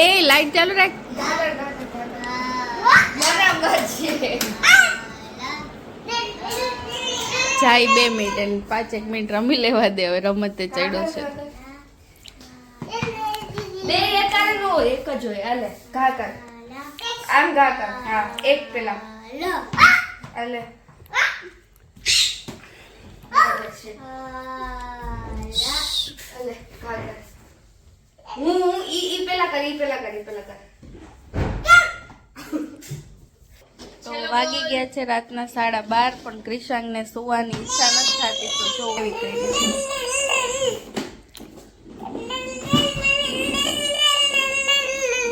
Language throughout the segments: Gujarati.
એ લાઈટ ચાલુ રાખ. બરાબર છે. જાય 2 મિનિટ અને 5 મિનિટ રમી લેવા દે. હવે રમતે ચડ્યો છે. બે એકારે નો એક જ હોય. હાલે ઘા કર. આમ ઘા કર. હા એક પેલા. હાલે. હાલે ઘા કર. હું ઈ પેલા કર. તો વાગી ગયા છે રાતના 12:30 પણ ક્રિશાંગને સુવાની ઈચ્છા નથી થતી તો જો એવી કરી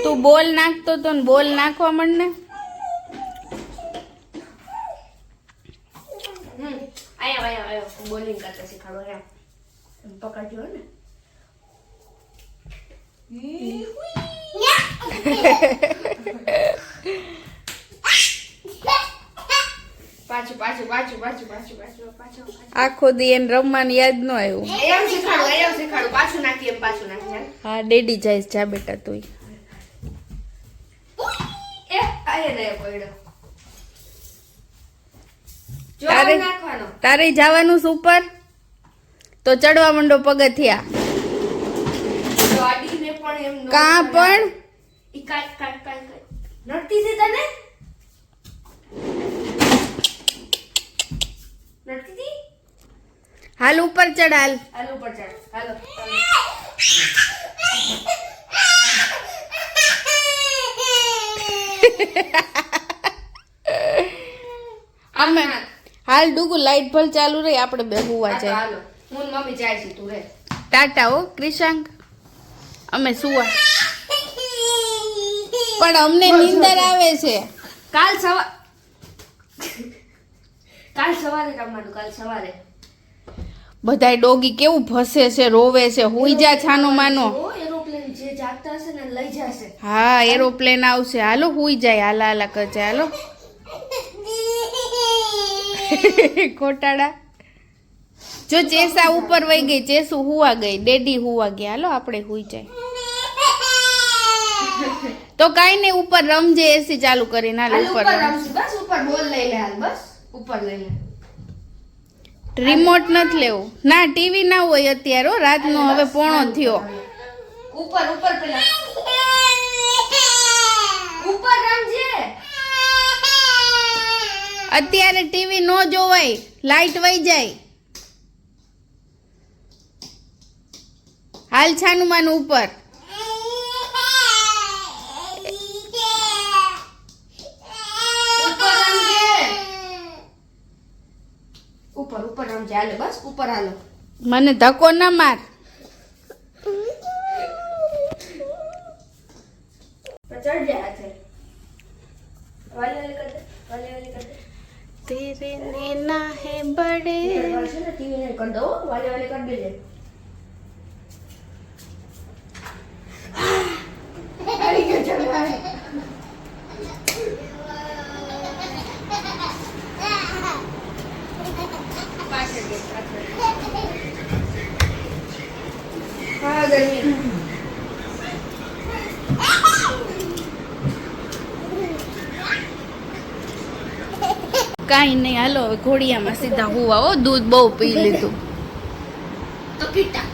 તું બોલ નાખતો તો ને બોલ નાખવા માંડ ને. આયા બોલિંગ કરતા શીખાડો. એમ પકડજો ને. પાછું આખો દી એને રમવાનું યાદ ન આવ્યું. એમ શીખાડું પાછું નાખી. હા ડેડી જાય જા બેટા તું. એ આયે ને પડ્યો. જો નાખવાનો. તારે જવાનું છે ઉપર તો ચડવા માંડો પગથિયા. ગાડીને પણ એમ કા પણ ઈ કાટ નડતી છે તને. નડતી હાલ ઉપર ચડ હાલ. હાલો ઉપર ચડ. હાલો અમે હાલ ડુગુ લાઈટ ભલ ચાલુ રહી આપણે બે હુવા જાય. હાલો હું ને મમ્મી જાય છે. તું રે ટાટા હો ક્રિશાંક અમે સુવા. પણ અમને નીંદર આવે છે. કાલ સવારે રમવાનું. કાલ સવારે બધાય ડોગી કેવું ભસે છે રોવે છે. હુઈ જા છાનો માનો. એરોપ્લેન જે જાગતા હશે ને લઈ જશે. હા એરોપ્લેન આવશે. હાલો હુઈ જાય. હાલા કરજે હાલો. ખોટાડા જો ચેસા ઉપર વહી ગઈ. ચેસુ હુવા ગઈ. ડેડી હુવા ગયા. હાલો આપણે હુઈ જાય. તો કાઈ નહીં ઉપર રમજે. એસી ચાલુ કરીને હાલ ઉપર રમશું. બસ ઉપર બોલ લઈ લે. હાલ બસ ઉપર લઈ લે. રિમોટ નથી લેવું. ના ટીવી ના હોય અત્યારે. રાતનો હવે 1:30 થયો. ઉપર પેલા ઉપર રમજે. અત્યારે ટીવી નો જોવાય. લાઈટ વહી જાય. હાલ છાનું માનું ઉપર. ઉપર રમજે. હાલે બસ ઉપર હાલો. મને ધક્કો ના માર. ચડ જા હાથે. વાલી કર દે. તેરે નैना है बड़े. ટીવી ને કર દો. વાલી કર દેજે. આવી ગયો જમવા. હા ગરમી. કાઈ નહીં હાલો હવે ઘોડિયામાં સીધા હુવા. હો દૂધ બહુ પી લીધું. તો પીટા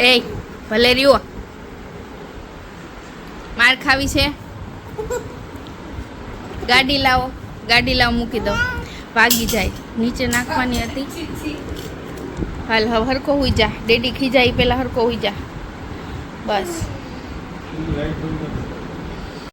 એ ભલે રહ્યો. માર ખાવી છે. ગાડી લાવો મૂકી દો. વાગી જાય. નીચે નાખવાની હતી. હાલ હવે હરકો હુઈ જા. ડેડી ખીજાય પેલા હરકો હુઈ જા. બસ